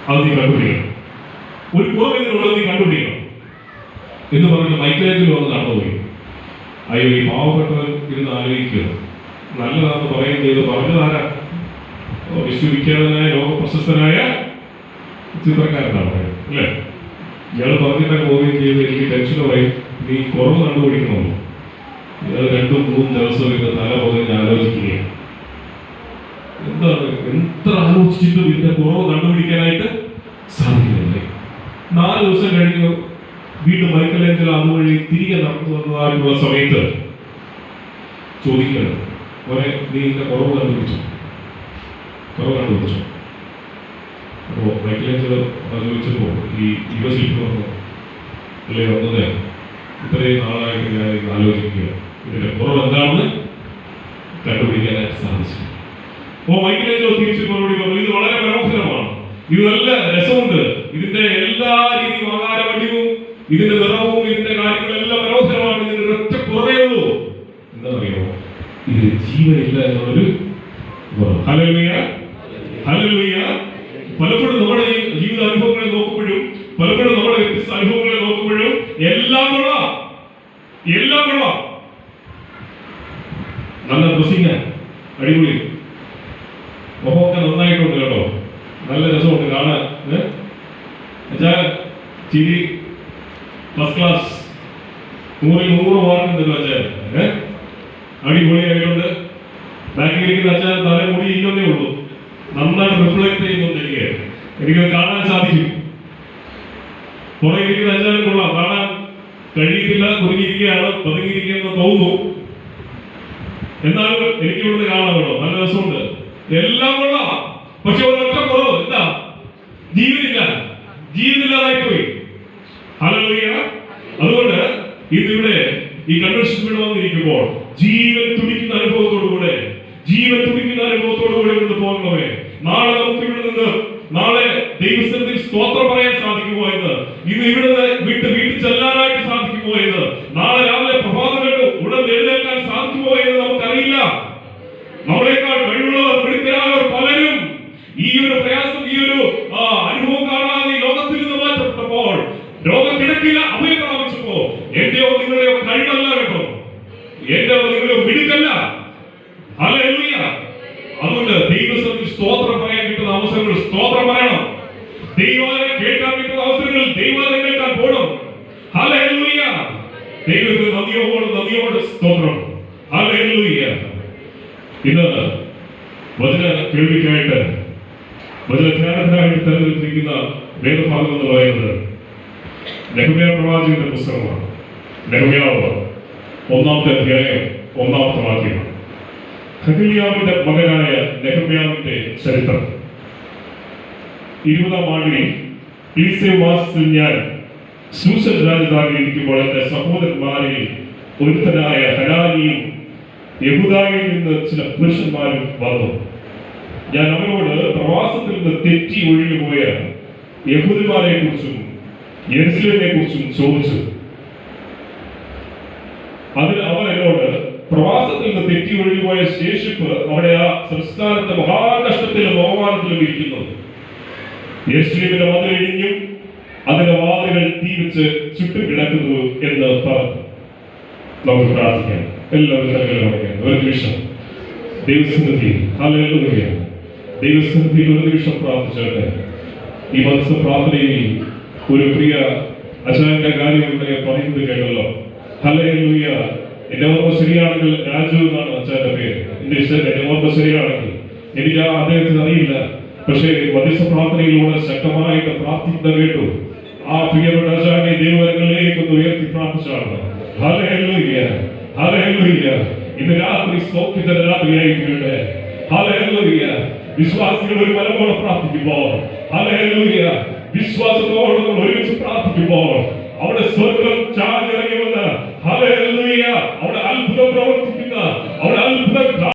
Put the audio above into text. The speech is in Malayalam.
അത് നീ കണ്ടുപിടിക്കണം, ഒരു കുറവിനുള്ളത് നീ കണ്ടുപിടിക്കണം എന്ന് പറഞ്ഞ് മൈക്കിളേഞ്ചലോ വന്ന് നടന്നുപോയി. അയ്യോ, ഈ പാവപ്പെട്ടവൻ ഇരുന്ന് ആലോചിക്കുക, നല്ലതാണെന്ന് പറയുകയും ചെയ്ത് പറഞ്ഞതാരാ? വിശ്വവിഖ്യാതനായ ലോകപ്രശസ്തനായ ചിത്രകാരനാണ് പറയുന്നത് അല്ലേ? ഇയാൾ പറഞ്ഞിട്ടൊക്കെ പോവുകയും ചെയ്ത് എനിക്ക് ടെൻഷൻ പറയും, നീ കുറവ് കണ്ടുപിടിക്കണമല്ലോ. ഇയാൾ 2-3 ദിവസം ഇരുന്ന് തല പോയി ആലോചിക്കുകയാണ്. എന്താണ് എത്ര ആലോചിച്ചിട്ടും ഇതിന്റെ കുറവ് കണ്ടുപിടിക്കാനായിട്ട് സാധിക്കുന്നില്ലേ? 4 ദിവസം കഴിഞ്ഞ് വീണ്ടും മൈക്കിളേഞ്ചലോ അതുവഴി തിരികെ നടന്നു വന്നതായിട്ടുള്ള സമയത്ത് ചോദിക്കുന്നത്, മോനെ നീ ഇതിന്റെ കുറവ് കണ്ടുപിടിച്ചു? അപ്പോൾ മൈക്കിളേഞ്ചലോ ചോദിച്ചപ്പോ ഈ യുവശില്പി വന്നു, അല്ലേ വന്നത് ഇത്രയും നാളായിട്ട് ഞാൻ ആലോചിക്കുക, ഇതിന്റെ കുറവ് എന്താണെന്ന് കണ്ടുപിടിക്കാനായിട്ട് സാധിച്ചു. അപ്പോൾ മൈക്കിളേഞ്ചലോ തിരിച്ചു മറുപടി പറഞ്ഞു, ഇത് വളരെ മനോഹരമാണ്, ഇത് നല്ല രസമുണ്ട്, ഇതിന്റെ എല്ലാ രീതിയും ആകാരവടിവും ഇതിന്റെ നിറവും ഇതിന്റെ കാര്യങ്ങളെല്ലാം മനോഹരമാണ്, ഇതിന്റെ ഒറ്റ കുറവേ ഉള്ളൂ, എന്താ പറയുമോ, ഇതിന് ജീവനില്ല എന്നുള്ളൊരു. Hallelujah, hallelujah. പലപ്പോഴും നമ്മുടെ ഈ ജീവിത അനുഭവങ്ങളെ നോക്കുമ്പോഴും പലപ്പോഴും നമ്മുടെ വ്യത്യസ്ത അനുഭവങ്ങളെ നോക്കുമ്പോഴും എല്ലാം കൊള്ളാം, നല്ല ഡ്രസ്സിങ് അടിപൊളി, മുഖമൊക്കെ നന്നായിട്ടുണ്ട് കേട്ടോ, നല്ല രസമുണ്ട് കാണാൻ, ചിരി ഫസ്റ്റ് ക്ലാസ്, 100 മാർക്കുണ്ടല്ലോ അച്ഛൻ, അടിപൊളിയായിട്ടുണ്ട്. ബാക്കിലിരിക്കുന്ന അച്ഛൻ തലമുടി ഇല്ലെന്നേ ഉള്ളൂ, നന്നായിട്ട് റിഫ്ലക്ട് ചെയ്യുന്നുണ്ട്, എനിക്കത് കാണാൻ സാധിക്കും. പുറകെ ഇരിക്കുന്ന അച്ഛൻ കൊള്ളാം, കാണാൻ കഴിയുന്നില്ല, കുറുകിയിരിക്കുകയാണ്, പതുങ്ങിയിരിക്കുകയെന്ന് തോന്നുന്നു, എന്നാലും എനിക്ക് ഇവിടുന്ന് കാണാൻ കേട്ടോ, നല്ല രസമുണ്ട്, എല്ലാം കൊള്ളാം. പക്ഷെ ഒരൊറ്റ കുറവ്, എന്താ? ജീവനില്ലാതായിപ്പോയി. ഹല്ലേലൂയ. അതുകൊണ്ട് ഇന്നിവിടെ ഈ കൺവെൻഷൻ ഇവിടെ വന്നിരിക്കുമ്പോൾ ജീവൻ തുടിക്കുന്ന അനുഭവത്തോടുകൂടെ ഇവിടുന്ന് പോകണമേ. നാളെ നമുക്ക് ഇവിടെ നിന്ന് നാളെ ദൈവസന്നിധിയിൽ സ്തോത്രം പറയാൻ സാധിക്കുമോ എന്ന്, ഇന്ന് ഇവിടുന്ന് വീട്ടിൽ ചെല്ലാനായിട്ട് സാധിക്കുമോ എന്ന്, നാളെ രാവിലെ പ്രഭാതം കണ്ടു ഉടൻ എഴുന്നേൽക്കാൻ സാധിക്കുമോ എന്ന് നമുക്കറിയില്ല. നമ്മളെക്കാൾ കഴിവുള്ളവർ മിടുക്കരായവർ പലരും ഈ ഒരു പ്രയാസം, ഈ ഒരു അനുഭവം കാണാതെ ഈ ലോകത്തിൽ നിന്ന് മാറ്റപ്പെട്ടപ്പോൾ, രോഗക്കിടക്കിൽ അഭയം പ്രാപിച്ചപ്പോ, എന്റെയോ നിങ്ങളുടെയോ കഴിവല്ല കേട്ടോ, എന്റെയോ നിങ്ങളുടെയോ മിടുക്കല്ല. ഹല്ലേലൂയ. അതുകൊണ്ട് ദൈവസന്നിധിയിൽ സ്തോത്രം പറയാൻ കിട്ടുന്ന അവസരങ്ങൾ സ്തോത്രം പറയണം. ദൈവവചനം കേൾക്കാൻ കിട്ടുന്ന അവസരങ്ങളിൽ ദൈവവചനം കേൾക്കാൻ പോകണം. ഹല്ലേലൂയ. ദൈവത്തിന് നന്ദിയോട് സ്തോത്രം. ഹല്ലേലൂയ. ഇന്ന് വചന കേൾവിക്കായിട്ട് വചനധ്യാനത്തിനായിട്ട് തെരഞ്ഞെടുത്തിരിക്കുന്ന വേദഭാഗം എന്ന് പറയുന്നത് നെഹമ്യാ പ്രവാചകന്റെ പുസ്തകമാണ്. നെഹമ്യാവ് 1-ാമത്തെ അധ്യായം 1-ാമത്തെ വാക്യമാണ്. ഹഗല്യാവിന്റെ മകനായ നെഹമ്യാവിന്റെ ചരിത്രം. 20-ാം ആണ്ടിൽ ഈസേ മാസത്തിൽ ഞാൻ ശൂശൻ രാജധാനിയിരിക്കുമ്പോൾ എന്റെ സഹോദരന്മാരിൽ ഒരുത്തനായ ഹനാനിയും യെഹൂദായിൽ നിന്ന് ചില പുരുഷന്മാരും വന്നു. ഞാൻ അവരോട് പ്രവാസത്തിൽ നിന്ന് തെറ്റി ഒഴിഞ്ഞുപോയ യഹൂദന്മാരെ കുറിച്ചും യെരുശലേമിനെ കുറിച്ചും ചോദിച്ചു. അതിന് അവർ എന്നോട്, പ്രവാസത്തിൽ നിന്ന് തെറ്റി ഒഴിഞ്ഞുപോയ ശേഷിപ്പ് അവിടെ ആ സംസ്ഥാനത്തെ മഹാകഷ്ടത്തിലും അവമാനത്തിലും ഇരിക്കുന്നു. യെരുശലേമിന്റെ മതിൽ ഇടിഞ്ഞും അതിന്റെ വാതിലുകൾ തീ വെച്ച് ചുട്ടുകിടക്കുന്നു എന്ന് പറഞ്ഞു. നമുക്ക് പ്രാർത്ഥിക്കാം. എല്ലാവരും ഒരു നിമിഷം ദൈവസന്നിധിയിൽ, ഹല്ലേലൂയ, ദൈവസന്നിധിയിൽ ഒരു നിമിഷം പ്രാർത്ഥിച്ചോട്ടെ. ഈ മത്സ പ്രാർത്ഥനയിൽ ഒരു പ്രിയ അച്ഛന്റെ കാര്യമുണ്ട് പറയുന്നത് കേട്ടല്ലോ. ഹല്ലേലൂയ. എന്റെ ഓർമ്മ ശരിയാണെങ്കിൽ രാജു എന്നാണ് അച്ഛന്റെ പേര്. എന്റെ ഓർമ്മ ശരിയാണെങ്കിൽ, എനിക്ക് അദ്ദേഹത്തിന് അറിയില്ല, പക്ഷേ മധ്യസ്ഥ പ്രാർത്ഥനയിലൂടെ ശക്തമായിട്ട് പ്രാർത്ഥിക്കുന്ന കേട്ടു. ആ പ്രിയപ്പെട്ട അച്ഛനെ ദൈവങ്ങളിലേക്ക് ഒന്ന് ഉയർത്തി പ്രാർത്ഥിച്ചാണ്. Hallelujah, hallelujah. ഇന്ന് രാത്രി സൗഖ്യത്തിന്റെ രാത്രിയായിരിക്കട്ടെ. ഹല്ലേലൂയ. വിശ്വാസികൾ ഒരു മനമോടെ പ്രാർത്ഥിക്കുമ്പോൾ, ഹല്ലേലൂയ, വിശ്വാസത്തോടെ ഒരുമിച്ച് പ്രാർത്ഥിക്കുമ്പോൾ അവിടെ സ്വർഗം ചാടിയിറങ്ങി വന്ന്, ഹല്ലേലൂയ, അവിടെ അത്ഭുതം പ്രവർത്തിക്കുന്ന, അവിടെ അത്ഭുതം